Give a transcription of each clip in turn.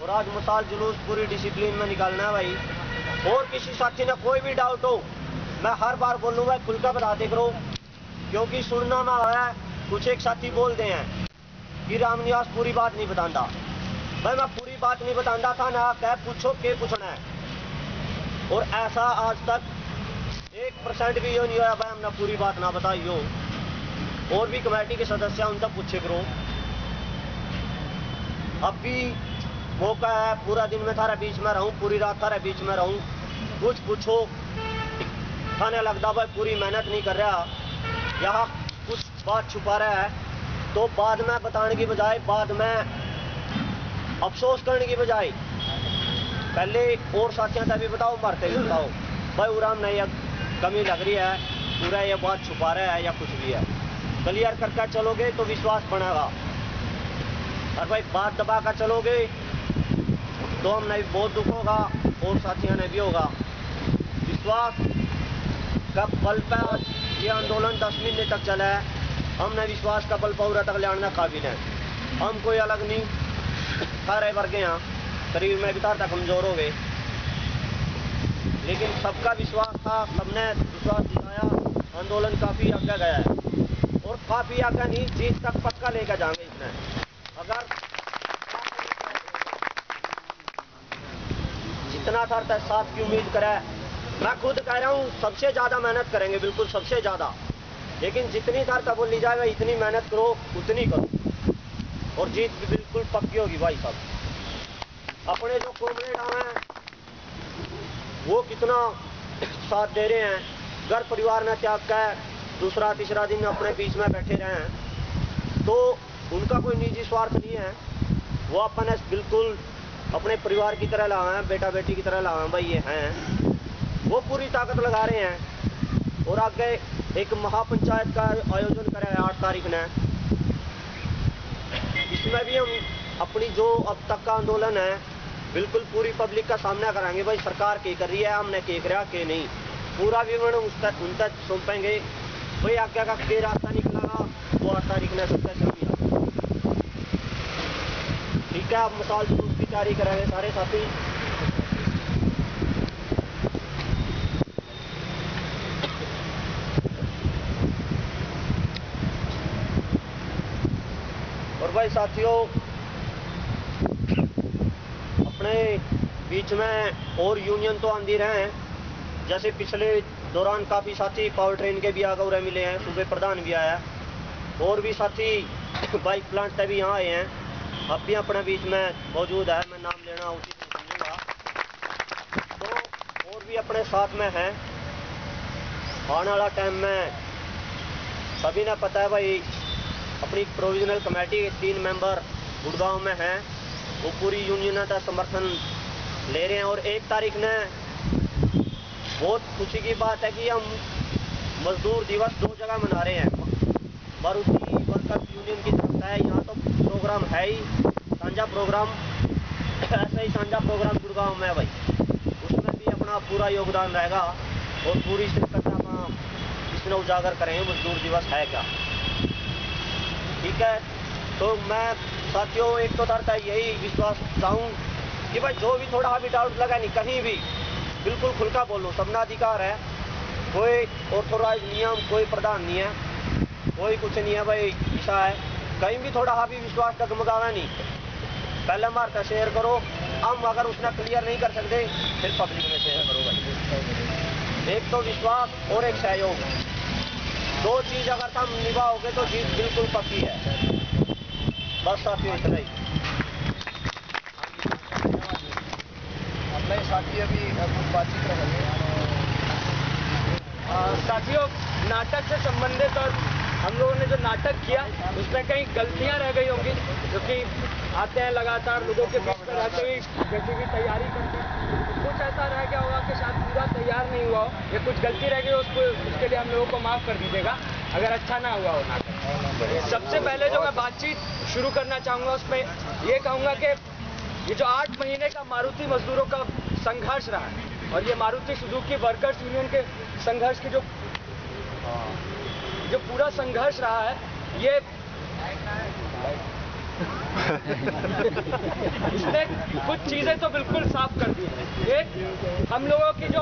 और आज मिसाल जुलूस पूरी डिसिप्लिन में निकालना है भाई। और किसी साथी ने कोई भी डाउट हो, मैं हर बार बोलूँगा खुलकर बताते करो, क्योंकि सुनना ना है। कुछ एक साथी बोलते हैं कि रामनिवास पूरी बात नहीं बताता। भाई मैं पूरी बात नहीं बताता था ना, कह पूछो के पूछना है। और ऐसा आज तक 1% भी ये नहीं हुआ भाई हमने पूरी बात ना बताई हो। और भी कमेटी के सदस्य उन तक पूछे करो। अब भी मौका है, पूरा दिन में थारे बीच में रहूं, पूरी रात थारे बीच में रहूं, कुछ पूछो। थाने लगता भाई पूरी मेहनत नहीं कर रहा, यहाँ कुछ बात छुपा रहा है, तो बाद में बताने की बजाय, बाद में अफसोस करने की बजाय पहले और साथियों का भी बताओ, मरते भी बताओ भाई उराम नहीं अब कमी लग रही है, पूरा ये बात छुपा रहा है या कुछ भी है। क्लियर करके चलोगे तो विश्वास बनेगा। और भाई बात दबा कर चलोगे तो हमने भी बहुत दुख होगा और साथियों ने भी होगा। विश्वास का बल पर ये आंदोलन 10 महीने तक चला है। हमने विश्वास का बल पूरा तक लाने काबिल है। हम कोई अलग नहीं, सारे वर्ग यहाँ शरीर में भी था कमजोर हो गए, लेकिन सबका विश्वास था, सबने विश्वास दिखाया। आंदोलन काफी आगे गया है और काफी आगे नहीं, जीत तक पक्का लेकर जाएंगे इसमें। अगर जितना था साथ की उम्मीद करे, मैं खुद कह रहा हूँ सबसे ज्यादा मेहनत करेंगे, बिल्कुल सबसे ज्यादा। लेकिन जितनी था बोली जाएगा इतनी मेहनत करो, उतनी करो और जीत भी बिल्कुल पक्की होगी भाई साहब। अपने जो कॉमरेड हैं वो कितना साथ दे रहे हैं, घर परिवार ने त्याग कर दूसरा तीसरा दिन अपने बीच में बैठे रहे हैं, तो उनका कोई निजी स्वार्थ नहीं है। वो अपने बिल्कुल अपने परिवार की तरह लाए हैं, बेटा बेटी की तरह लाए हैं भाई ये हैं। वो पूरी ताकत लगा रहे हैं और आगे एक महापंचायत का आयोजन करा है 8 तारीख ने। इसमें भी हम अपनी जो अब तक का आंदोलन है बिल्कुल पूरी पब्लिक का सामना कराएंगे भाई सरकार क्या कर रही है, हमने क्या करा क्या नहीं, पूरा विवरण उन तक सौंपेंगे भाई। आगे का क्या रास्ता निकलेगा वो 8 तारीख ने सबसे जरूरी है। ठीक है, अब मिसाल जुलूस की तैयारी करेंगे सारे साथी। और भाई साथियों अपने बीच में और यूनियन तो आंदी रहे हैं, जैसे पिछले दौरान काफ़ी साथी पावर ट्रेन के भी आगे मिले हैं, सूबे प्रधान भी आया और भी साथी बाइक प्लांट से भी यहाँ आए हैं, अब भी अपने बीच में मौजूद है। मैं नाम लेना उचित नहीं समझूंगा, तो और भी अपने साथ में हैं। आने वाला टाइम में सभी ने पता है भाई अपनी प्रोविजनल कमेटी के 3 मेंबर गुड़गांव में हैं, वो पूरी यूनियन का समर्थन ले रहे हैं। और 1 तारीख ने बहुत खुशी की बात है कि हम मजदूर दिवस 2 जगह मना रहे हैं। मारुति वर्कर्स यूनियन की तरफ है, यहाँ तो प्रोग्राम है ही साझा प्रोग्राम, ऐसा ही साझा प्रोग्राम गुड़गांव में है भाई, उसमें भी अपना पूरा योगदान रहेगा और पूरी शिरकत इसमें उजागर करेंगे मजदूर दिवस है क्या। ठीक है, तो मैं साथियों एक तो तरता यही विश्वास चाहूँ कि भाई जो भी थोड़ा भी डाउट लगा नहीं, कहीं भी बिल्कुल खुलकर बोलो, सबना अधिकार है। कोई ऑथोराइज नियम, कोई प्रधान नहीं है, कोई कुछ नहीं है भाई, ऐसा है कहीं भी थोड़ा भी विश्वास डगमगाना नहीं, पहले मारता शेयर करो। हम अगर उसने क्लियर नहीं कर सकते फिर पब्लिक में शेयर करो भाई। एक तो विश्वास और एक सहयोग, 2 चीज अगर तुम निभाओगे तो जीत बिल्कुल पक्की है। बस साथियों इतना ही। अपने साथी अभी कुछ बातचीत करेंगे। साथियों नाटक से संबंधित और हम लोगों ने जो नाटक किया उसमें कई गलतियां रह गई होंगी, क्योंकि आते हैं लगातार लोगों के बीच में रहते हुए जैसे भी तैयारी करते हैं, कुछ ऐसा रह गया होगा कि शायद पूरा तैयार नहीं हुआ हो या कुछ गलती रह गई उसके लिए हम लोगों को माफ़ कर दीजिएगा अगर अच्छा ना हुआ हो नाटक। सबसे पहले जो मैं बातचीत शुरू करना चाहूँगा उसमें ये कहूँगा कि ये जो 8 महीने का मारुति मजदूरों का संघर्ष रहा है और ये मारुति सुजुकी वर्कर्स यूनियन के संघर्ष की जो पूरा संघर्ष रहा है, ये इसने कुछ चीजें तो बिल्कुल साफ कर दी हैं। एक, हम लोगों की जो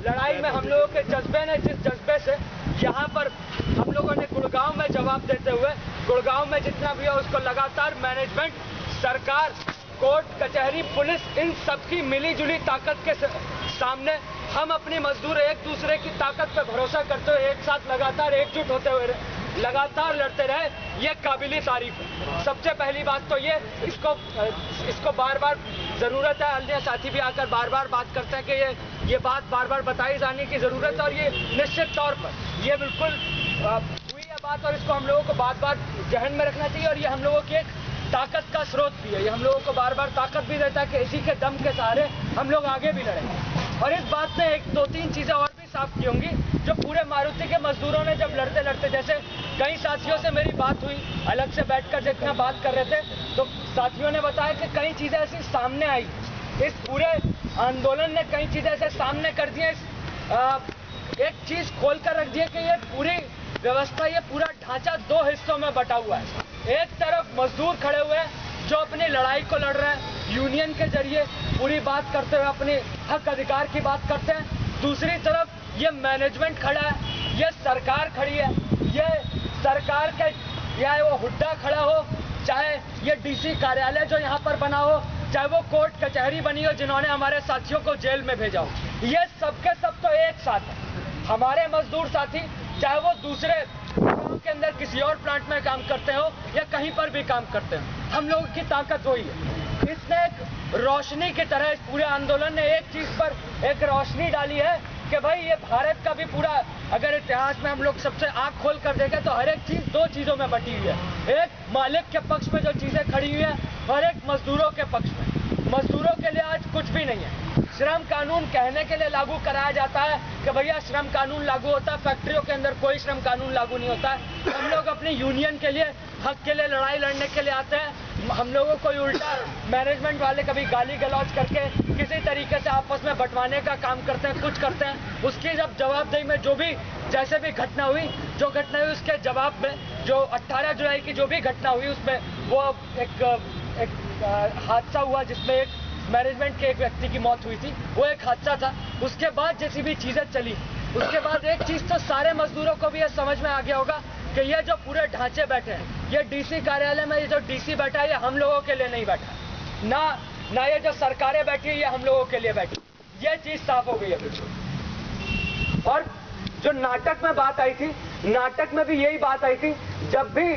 लड़ाई में हम लोगों के जज्बे ने, जिस जज्बे से यहाँ पर हम लोगों ने गुड़गांव में जवाब देते हुए, गुड़गांव में जितना भी है उसको लगातार मैनेजमेंट, सरकार, कोर्ट कचहरी, पुलिस, इन सबकी मिली जुली ताकत के सामने हम अपनी मजदूर एक दूसरे की ताकत पे भरोसा करते हुए एक साथ लगातार एकजुट होते हुए लगातार लड़ते रहे, ये काबिली तारीफ है। सबसे पहली बात तो ये, इसको बार बार जरूरत है, अन्य साथी भी आकर बार बार बात करते हैं कि ये बात बार बार बताई जाने की जरूरत है, और ये निश्चित तौर पर ये बिल्कुल हुई है बात, और इसको हम लोगों को बार बार जहन में रखना चाहिए, और ये हम लोगों की एक ताकत का स्रोत भी है। ये हम लोगों को बार बार ताकत भी देता है कि इसी के दम के सहारे हम लोग आगे भी लड़ेंगे। और इस बात में एक दो तीन चीजें और भी साफ की होंगी, जो पूरे मारुति के मजदूरों ने जब लड़ते लड़ते, जैसे कई साथियों से मेरी बात हुई, अलग से बैठकर जितना बात कर रहे थे, तो साथियों ने बताया कि कई चीजें ऐसी सामने आई, इस पूरे आंदोलन ने कई चीजें ऐसे सामने कर दी। एक चीज खोल कर रख दी है कि ये पूरी व्यवस्था, ये पूरा ढांचा दो हिस्सों में बटा हुआ है। एक तरफ मजदूर खड़े हुए हैं जो अपनी लड़ाई को लड़ रहे हैं, यूनियन के जरिए पूरी बात करते हुए अपने हक अधिकार की बात करते हैं। दूसरी तरफ ये मैनेजमेंट खड़ा है, ये सरकार खड़ी है, ये सरकार के, चाहे वो हुड्डा खड़ा हो, चाहे ये डीसी कार्यालय जो यहाँ पर बना हो, चाहे वो कोर्ट कचहरी बनी हो जिन्होंने हमारे साथियों को जेल में भेजा हो, ये सबके सब तो एक साथ है। हमारे मजदूर साथी चाहे वो दूसरे गांव के अंदर किसी और प्लांट में काम करते हो या कहीं पर भी काम करते हो, हम लोगों की ताकत वही है। इसने एक रोशनी की तरह, इस पूरे आंदोलन ने एक चीज पर एक रोशनी डाली है कि भाई ये भारत का भी पूरा, अगर इतिहास में हम लोग सबसे आंख खोल कर देखें तो हर एक चीज दो चीजों में बटी हुई है। एक मालिक के पक्ष में जो चीजें खड़ी हुई है, और एक मजदूरों के पक्ष में। मजदूरों के लिए आज कुछ भी नहीं है। श्रम कानून कहने के लिए लागू कराया जाता है कि भैया श्रम कानून लागू होता है, फैक्ट्रियों के अंदर कोई श्रम कानून लागू नहीं होता है। हम लोग अपनी यूनियन के लिए, हक के लिए लड़ाई लड़ने के लिए आते हैं। हम लोगों को उल्टा मैनेजमेंट वाले कभी गाली गलौज करके किसी तरीके से आपस में बंटवाने का काम करते हैं, कुछ करते हैं। उसकी जब जवाबदेही में जो भी, जैसे भी घटना हुई, जो घटना हुई उसके जवाब में, जो 18 जुलाई की जो भी घटना हुई, उसमें वो एक हादसा हुआ जिसमें एक मैनेजमेंट के एक व्यक्ति की मौत हुई थी, वो एक हादसा था। उसके बाद जैसी भी चीजें चली, उसके बाद एक चीज तो सारे मजदूरों को भी ये समझ में आ गया होगा कि ये जो पूरे ढांचे बैठे हैं, ये डीसी कार्यालय में ये जो डीसी बैठा है, ये हम लोगों के लिए नहीं बैठा, ना ये जो सरकारें बैठी है ये हम लोगों के लिए बैठी। ये चीज साफ हो गई है बिल्कुल। और जो नाटक में बात आई थी, नाटक में भी यही बात आई थी, जब भी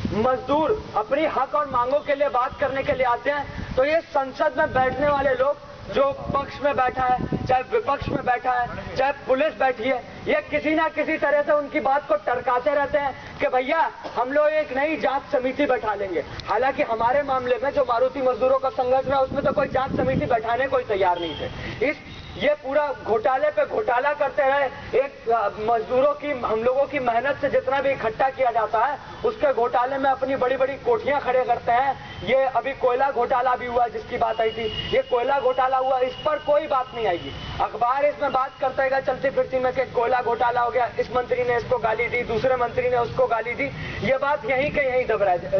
मजदूर अपनी हक और मांगों के लिए बात करने के लिए आते हैं, तो ये संसद में बैठने वाले लोग, जो पक्ष में बैठा है, चाहे विपक्ष में बैठा है, चाहे पुलिस बैठी है, ये किसी ना किसी तरह से उनकी बात को टरकाते रहते हैं कि भैया हम लोग एक नई जांच समिति बैठा लेंगे। हालांकि हमारे मामले में जो मारुति मजदूरों का संघर्ष है, उसमें तो कोई जांच समिति बैठाने को तैयार नहीं थे। ये पूरा घोटाले पे घोटाला करते रहे। एक मजदूरों की, हम लोगों की मेहनत से जितना भी इकट्ठा किया जाता है, उसके घोटाले में अपनी बड़ी बड़ी कोठियां खड़े करते हैं। ये अभी कोयला घोटाला भी हुआ जिसकी बात आई थी, ये कोयला घोटाला हुआ, इस पर कोई बात नहीं आएगी। अखबार इसमें बात करता है चलती फिरती में कि कोयला घोटाला हो गया, इस मंत्री ने इसको गाली दी, दूसरे मंत्री ने उसको गाली दी। ये बात यहीं के यहीं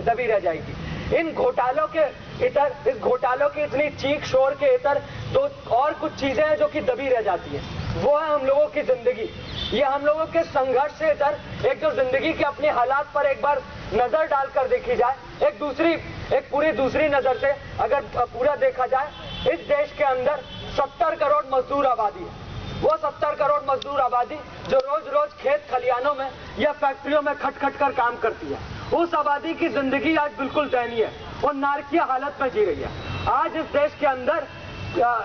दबी रह जाएगी। इन घोटालों के इतर, इस घोटालों की इतनी चीख शोर के इतर दो और कुछ चीजें हैं जो कि दबी रह जाती हैं। वो है हम लोगों की जिंदगी। ये हम लोगों के संघर्ष से इतर एक जो जिंदगी के अपने हालात पर एक बार नजर डालकर देखी जाए, एक पूरी दूसरी नजर से अगर पूरा देखा जाए, इस देश के अंदर 70 करोड़ मजदूर आबादी है। वो 70 करोड़ मजदूर आबादी जो रोज रोज खेत खलियानों में या फैक्ट्रियों में खट खट कर काम करती है, उस आबादी की जिंदगी आज बिल्कुल दयनीय है, वो नारकीय हालत में जी रही है। आज इस देश के अंदर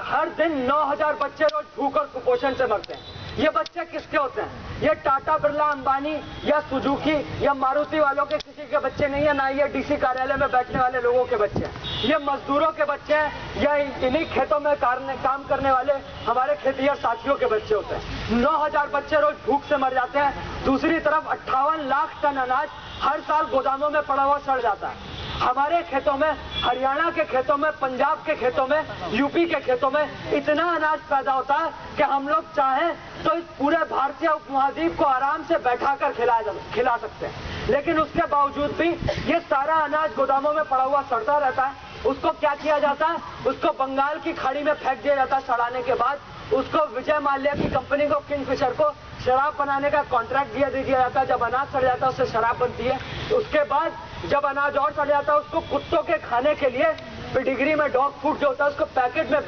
हर दिन 9000 बच्चे रोज भूख और कुपोषण से मरते हैं। ये बच्चे किसके होते हैं? ये टाटा, बिरला, अंबानी या सुजुकी या मारुति वालों के किसी के बच्चे नहीं है, ना ये डीसी कार्यालय में बैठने वाले लोगों के बच्चे हैं। ये मजदूरों के बच्चे हैं या इन्हीं खेतों में काम करने वाले हमारे खेतिहर साथियों के बच्चे होते हैं। 9000 बच्चे रोज भूख से मर जाते हैं। दूसरी तरफ 58 लाख टन अनाज हर साल गोदामों में पड़ा हुआ सड़ जाता है। हमारे खेतों में, हरियाणा के खेतों में, पंजाब के खेतों में, यूपी के खेतों में इतना अनाज पैदा होता है कि हम लोग चाहें तो इस पूरे भारतीय उपमहाद्वीप को आराम से बैठाकर खिला सकते हैं। लेकिन उसके बावजूद भी ये सारा अनाज गोदामों में पड़ा हुआ सड़ता रहता है। उसको क्या किया जाता है, उसको बंगाल की खाड़ी में फेंक दिया जाता है सड़ाने के बाद। उसको विजय माल्या की कंपनी को, किंगफिशर को शराब बनाने का कॉन्ट्रैक्ट दिया जाता है। जब अनाज सड़ जाता है उससे शराब बनती है। उसके बाद जब अनाज और सड़ जाता है उसको कुत्तों के खाने के लिए पेडिग्री में डॉग फूड जो होता है उसको पैकेट में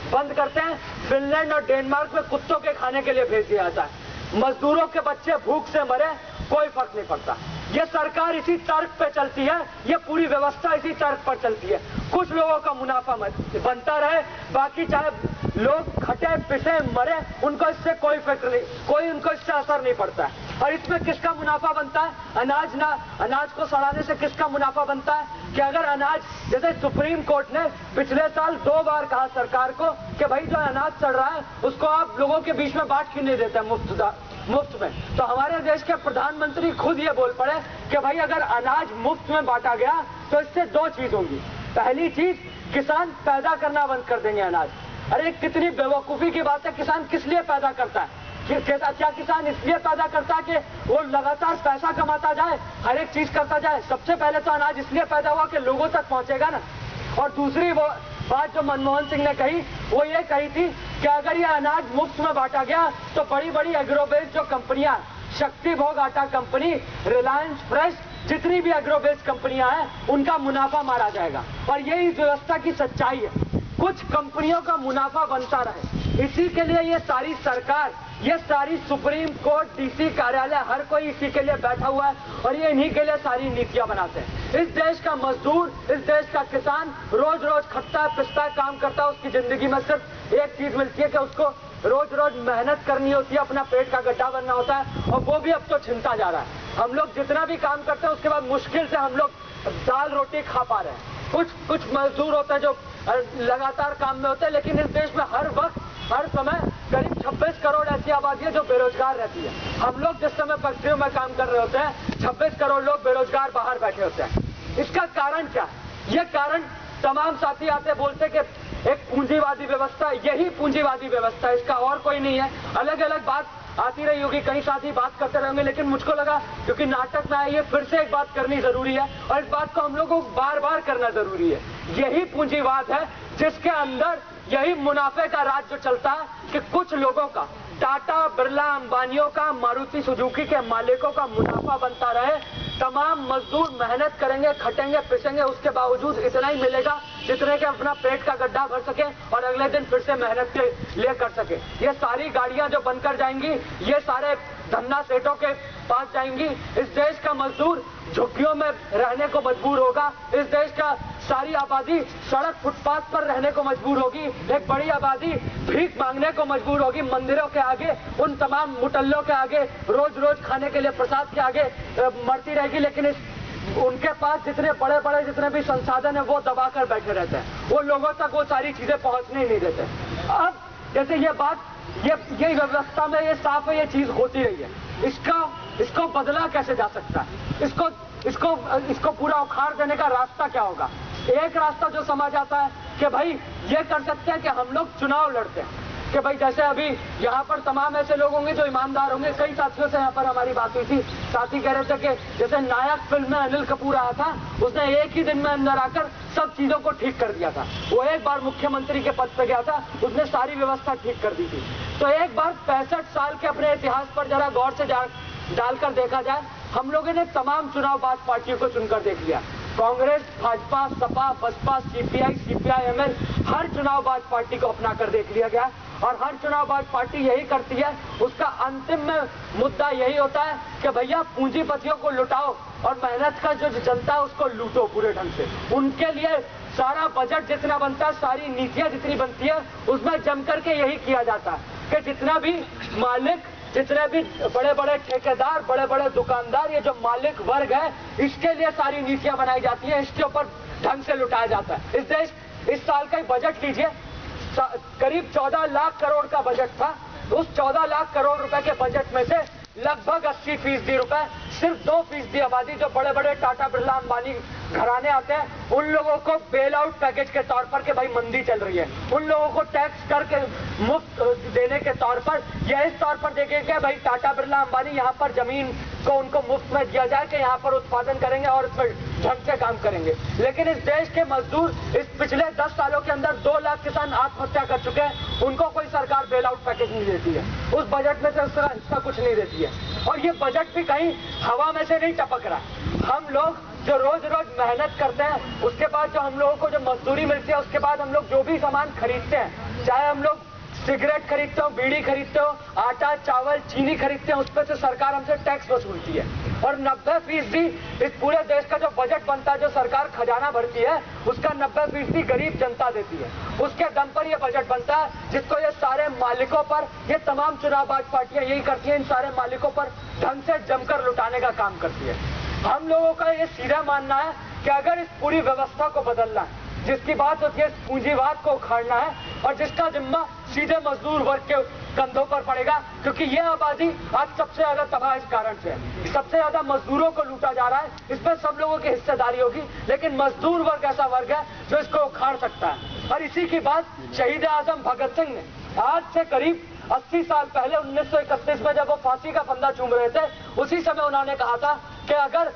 बंद करते हैं। फिनलैंड और डेनमार्क में कुत्तों के खाने के लिए भेज दिया जाता है। मजदूरों के बच्चे भूख से मरे, कोई फर्क नहीं पड़ता। ये सरकार इसी तर्क पे चलती है, ये पूरी व्यवस्था इसी तर्क पर चलती है। कुछ लोगों का मुनाफा बनता रहे, बाकी चाहे लोग खटे पिसे मरे, उनको इससे कोई फिक्र नहीं, कोई उनको इससे असर नहीं पड़ता है। और इसमें किसका मुनाफा बनता है? अनाज को सड़ाने से किसका मुनाफा बनता है कि अगर अनाज, जैसे सुप्रीम कोर्ट ने पिछले साल 2 बार कहा सरकार को कि भाई जो अनाज सड़ रहा है उसको आप लोगों के बीच में बांट क्यों नहीं देते मुफ्त में। तो हमारे देश के प्रधानमंत्री खुद ये बोल पड़े कि भाई अगर अनाज मुफ्त में बांटा गया तो इससे 2 चीज होंगी। पहली चीज, किसान पैदा करना बंद कर देंगे अनाज। अरे कितनी बेवकूफी की बात है, किसान किस लिए पैदा करता है? क्या किसान इसलिए पैदा करता है कि वो लगातार पैसा कमाता जाए, हर एक चीज करता जाए? सबसे पहले तो अनाज इसलिए पैदा हुआ कि लोगों तक पहुंचेगा ना। और दूसरी वो बात जो मनमोहन सिंह ने कही, वो ये कही थी कि अगर ये अनाज मुफ्त में बांटा गया तो बड़ी बड़ी एग्रोबेस जो कंपनियां, शक्ति भोग आटा कंपनी, रिलायंस फ्रेश, जितनी भी एग्रोबेस कंपनियां हैं उनका मुनाफा मारा जाएगा। और यही व्यवस्था की सच्चाई है, कुछ कंपनियों का मुनाफा बनता रहे। इसी के लिए ये सारी सरकार, ये सारी सुप्रीम कोर्ट, डीसी कार्यालय, हर कोई इसी के लिए बैठा हुआ है और ये इन्हीं के लिए सारी नीतियां बनाते हैं। इस देश का मजदूर, इस देश का किसान रोज रोज खटता है, पिसता है, काम करता है। उसकी जिंदगी में सिर्फ एक चीज मिलती है कि उसको रोज रोज मेहनत करनी होती है, अपना पेट का गड्ढा बनना होता है, और वो भी अब तो छिनता जा रहा है। हम लोग जितना भी काम करते हैं उसके बाद मुश्किल से हम लोग दाल रोटी खा पा रहे हैं। कुछ मजदूर होते हैं जो लगातार काम में होते हैं, लेकिन इस देश में हर वक्त, हर समय करीब 26 करोड़ ऐसी आबादी है जो बेरोजगार रहती है। हम लोग जिस समय फैक्ट्रियों में काम कर रहे होते हैं, 26 करोड़ लोग बेरोजगार बाहर बैठे होते हैं। इसका कारण क्या? ये कारण तमाम साथी आते बोलते कि एक पूंजीवादी व्यवस्था, यही पूंजीवादी व्यवस्था, इसका और कोई नहीं है। अलग अलग बात आती रही होगी, कई साथी बात करते रहेंगे, लेकिन मुझको लगा क्योंकि नाटक में आई है, फिर से एक बात करनी जरूरी है और इस बात को हम लोगों को बार बार करना जरूरी है। यही पूंजीवाद है जिसके अंदर यही मुनाफे का राज जो चलता है कि कुछ लोगों का, टाटा, बिरला, अंबानियों का, मारुति सुजुकी के मालिकों का मुनाफा बनता रहे। तमाम मजदूर मेहनत करेंगे, खटेंगे, पिसेंगे, उसके बावजूद इतना ही मिलेगा जितने के अपना पेट का गड्ढा भर सके और अगले दिन फिर से मेहनत के लिए कर सके। ये सारी गाड़ियां जो बनकर जाएंगी, ये सारे धन्ना सेठों के पास जाएंगी। इस देश का मजदूर झुग्गियों में रहने को मजबूर होगा। इस देश का सारी आबादी सड़क, फुटपाथ पर रहने को मजबूर होगी। एक बड़ी आबादी भीख मांगने को मजबूर होगी मंदिरों के आगे, उन तमाम मुटल्लों के आगे, रोज रोज खाने के लिए प्रसाद के आगे मरती रहेगी। लेकिन उनके पास जितने बड़े बड़े जितने भी संसाधन है वो दबा कर बैठे रहते हैं, वो लोगों तक वो सारी चीजें पहुंचने ही नहीं देते। अब जैसे ये बात, ये व्यवस्था में ये साफ है, ये चीज होती रही है। इसको बदला कैसे जा सकता है? इसको पूरा उखाड़ देने का रास्ता क्या होगा? एक रास्ता जो समझ आता है कि भाई ये कर सकते हैं कि हम लोग चुनाव लड़ते हैं, कि भाई जैसे अभी यहाँ पर तमाम ऐसे लोग होंगे जो ईमानदार होंगे। कई साथियों से यहाँ पर हमारी बात हुई थी, साथी कह रहे थे कि जैसे नायक फिल्म में अनिल कपूर आया था, उसने एक ही दिन में अंदर आकर सब चीजों को ठीक कर दिया था। वो एक बार मुख्यमंत्री के पद पे गया था, उसने सारी व्यवस्था ठीक कर दी थी। तो एक बार 65 साल के अपने इतिहास पर जरा गौर से डालकर देखा जाए। हम लोगों ने तमाम चुनावबाज पार्टियों को चुनकर देख लिया, कांग्रेस, भाजपा, सपा, बसपा, सीपीआई, सीपीआईएमएल, हर चुनावबाज पार्टी को अपना कर देख लिया गया। और हर चुनावबाज पार्टी यही करती है, उसका अंतिम में मुद्दा यही होता है कि भैया पूंजीपतियों को लुटाओ और मेहनत का जो जनता है उसको लूटो पूरे ढंग से। उनके लिए सारा बजट जितना बनता है, सारी नीतियां जितनी बनती है, उसमें जम करके यही किया जाता है कि जितना भी मालिक, जितने भी बड़े बड़े ठेकेदार, बड़े बड़े दुकानदार, ये जो मालिक वर्ग है, इसके लिए सारी नीतियां बनाई जाती है, इसके ऊपर ढंग से लुटाया जाता है। इस साल का ही बजट लीजिए, करीब 14 लाख करोड़ का बजट था। उस 14 लाख करोड़ रुपए के बजट में से लगभग 80% रुपए सिर्फ 2% आबादी, जो बड़े बड़े टाटा, बिरला, अंबानी घराने आते हैं, उन लोगों को बेल आउट पैकेज के तौर पर कि भाई मंदी चल रही है, उन लोगों को टैक्स करके मुफ्त देने के तौर पर, या इस तौर पर देखें कि भाई टाटा, बिरला, अंबानी यहाँ पर जमीन को उनको मुफ्त में दिया जाए कि यहाँ पर उत्पादन करेंगे और उसमें ढंग से काम करेंगे। लेकिन इस देश के मजदूर इस पिछले 10 सालों के अंदर 2 लाख किसान आत्महत्या कर चुके हैं, उनको कोई सरकार बेल आउट पैकेज नहीं देती है, उस बजट में से उसका हिस्सा कुछ नहीं देती है। और ये बजट भी कहीं हवा में से नहीं टपक रहा है। हम लोग जो रोज रोज मेहनत करते हैं, उसके बाद जो हम लोगों को जो मजदूरी मिलती है, उसके बाद हम लोग जो भी सामान खरीदते हैं, चाहे हम लोग सिगरेट खरीदते हो, बीड़ी खरीदते हो, आटा चावल चीनी खरीदते हैं, उस पर से सरकार हमसे टैक्स वसूलती है। और 90% इस पूरे देश का जो बजट बनता है, जो सरकार खजाना भरती है, उसका 90% गरीब जनता देती है। उसके दम पर यह बजट बनता है, जिसको ये सारे मालिकों पर, ये तमाम चुनावबाज पार्टियां यही करती हैं, इन सारे मालिकों पर ढंग से जमकर लुटाने का काम करती है। हम लोगों का ये सीधा मानना है कि अगर इस पूरी व्यवस्था को बदलना है, जिसकी बात होती है पूंजीवाद को उखाड़ना है, और जिसका जिम्मा सीधे मजदूर वर्ग के कंधों पर पड़ेगा, क्योंकि ये आबादी आज सबसे ज्यादा तबाह इस कारण से है। सबसे ज्यादा मजदूरों को लूटा जा रहा है, इसमें सब लोगों की हिस्सेदारी होगी, लेकिन मजदूर वर्ग ऐसा वर्ग है जो इसको उखाड़ सकता है। और इसी की बात शहीद आजम भगत सिंह ने आज से करीब 80 साल पहले 1931 में जब वो फांसी का फंदा चूम रहे थे, उसी समय उन्होंने कहा था कि अगर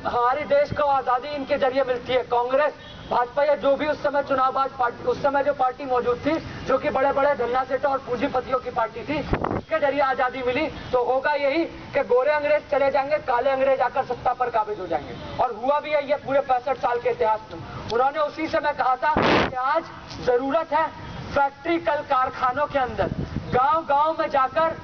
हमारे देश को आजादी इनके जरिए मिलती है, कांग्रेस भाजपा या जो भी उस समय चुनावबाज पार्टी, उस समय जो पार्टी मौजूद थी, जो कि बड़े बड़े धन्ना सेठों और पूंजीपतियों की पार्टी थी, उसके जरिए आजादी मिली, तो होगा यही कि गोरे अंग्रेज चले जाएंगे, काले अंग्रेज आकर सत्ता पर काबिज हो जाएंगे। और हुआ भी है ये पूरे 65 साल के इतिहास में। उन्होंने उसी समय कहा था कि आज जरूरत है फैक्ट्री कल कारखानों के अंदर गांव गांव में जाकर,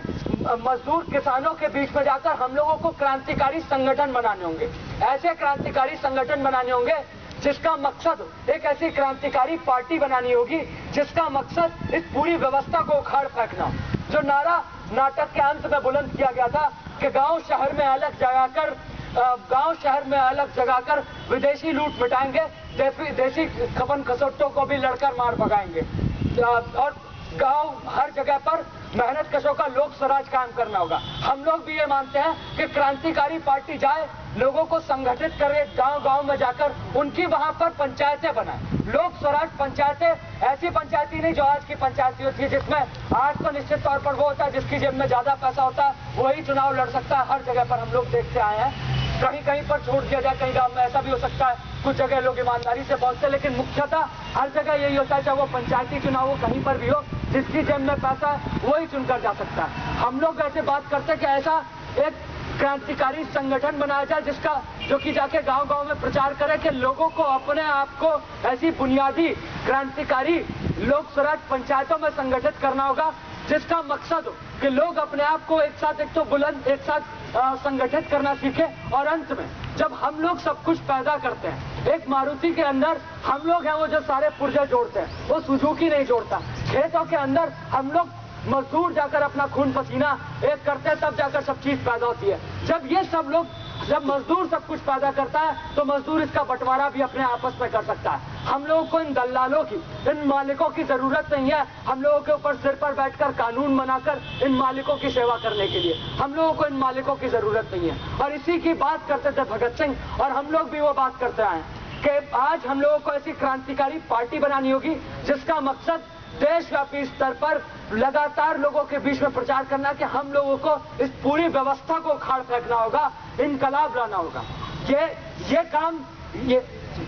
मजदूर किसानों के बीच में जाकर हम लोगों को क्रांतिकारी संगठन बनाने होंगे। ऐसे क्रांतिकारी संगठन बनाने होंगे जिसका मकसद, एक ऐसी क्रांतिकारी पार्टी बनानी होगी जिसका मकसद इस पूरी व्यवस्था को उखाड़ फेंकना। जो नारा नाटक के अंत में बुलंद किया गया था कि गांव शहर में अलग जगाकर विदेशी लूट मिटाएंगे, देसी खपन खसोटों को भी लड़कर मार भगाएंगे, और गांव हर जगह पर मेहनत कशों का लोक स्वराज कायम करना होगा। हम लोग भी ये मानते हैं कि क्रांतिकारी पार्टी जाए, लोगों को संगठित करे, गांव गांव में जाकर उनकी वहां पर पंचायतें बनाए। लोक स्वराज पंचायतें ऐसी पंचायती नहीं जो आज की पंचायती होती है, जिसमें आज तो निश्चित तौर पर वो होता है जिसकी जेब में ज्यादा पैसा होता है वही चुनाव लड़ सकता है। हर जगह पर हम लोग देखते आए हैं, कहीं कहीं पर छोड़ दिया जाए, कहीं गांव में ऐसा भी हो सकता है, कुछ जगह लोग ईमानदारी से पहुंचते हैं, लेकिन मुख्यतः हर जगह यही होता है, चाहे वो पंचायती चुनाव हो, कहीं पर भी हो, जिसकी जेब में पैसा है वही चुनकर जा सकता है। हम लोग ऐसे बात करते हैं कि ऐसा एक क्रांतिकारी संगठन बनाया जाए जो कि जाके गांव गांव में प्रचार करे कि लोगों को अपने आप को ऐसी बुनियादी क्रांतिकारी लोक स्वराज पंचायतों में संगठित करना होगा, जिसका मकसद हो कि लोग अपने आप को एक साथ संगठित करना सीखे। और अंत में जब हम लोग सब कुछ पैदा करते हैं, एक मारुति के अंदर हम लोग हैं वो जो सारे पुर्जे जोड़ते हैं, वो सुजुकी नहीं जोड़ता। खेतों के अंदर हम लोग मजदूर जाकर अपना खून पसीना एक करते हैं, तब जाकर सब चीज पैदा होती है। जब मजदूर सब कुछ पैदा करता है तो मजदूर इसका बंटवारा भी अपने आपस में कर सकता है। हम लोगों को इन दलालों की, इन मालिकों की जरूरत नहीं है। हम लोगों के ऊपर सिर पर बैठकर कानून बनाकर इन मालिकों की सेवा करने के लिए हम लोगों को इन मालिकों की जरूरत नहीं है। और इसी की बात करते थे भगत सिंह, और हम लोग भी वो बात करते आए कि आज हम लोगों को ऐसी क्रांतिकारी पार्टी बनानी होगी जिसका मकसद देशव्यापी स्तर पर लगातार लोगों के बीच में प्रचार करना कि हम लोगों को इस पूरी व्यवस्था को उखाड़ फेंकना होगा, इनकलाब लाना होगा। ये काम, ये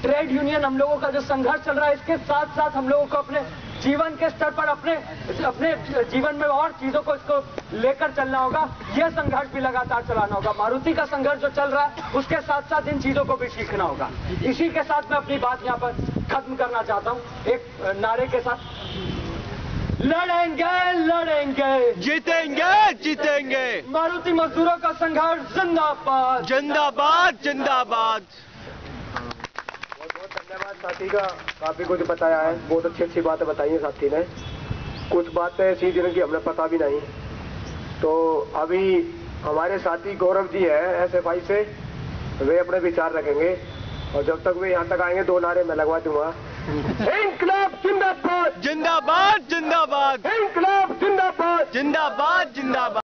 ट्रेड यूनियन हम लोगों का जो संघर्ष चल रहा है, इसके साथ साथ हम लोगों को अपने जीवन के स्तर पर अपने जीवन में और चीजों को इसको लेकर चलना होगा। यह संघर्ष भी लगातार चलाना होगा। मारुति का संघर्ष जो चल रहा है उसके साथ साथ इन चीजों को भी सीखना होगा। इसी के साथ मैं अपनी बात यहाँ पर खत्म करना चाहता हूँ एक नारे के साथ, लड़ेंगे लड़ेंगे जीतेंगे जीतेंगे, मारुति मजदूरों का संघर्ष जिंदाबाद जिंदाबाद जिंदाबाद। बहुत धन्यवाद साथी का, काफी कुछ बताया है, बहुत अच्छी अच्छी बातें बताई हैं साथी ने। कुछ बातें ऐसी जिनकी हमें पता भी नहीं, तो अभी हमारे साथी गौरव जी है SFI से, वे अपने विचार रखेंगे, और जब तक वे यहाँ तक आएंगे 2 नारे मैं लगवा दूंगा। इंकलाब जिंदाबाद, जिंदाबाद जिंदाबाद, इंकलाब जिंदाबाद, जिंदाबाद जिंदाबाद।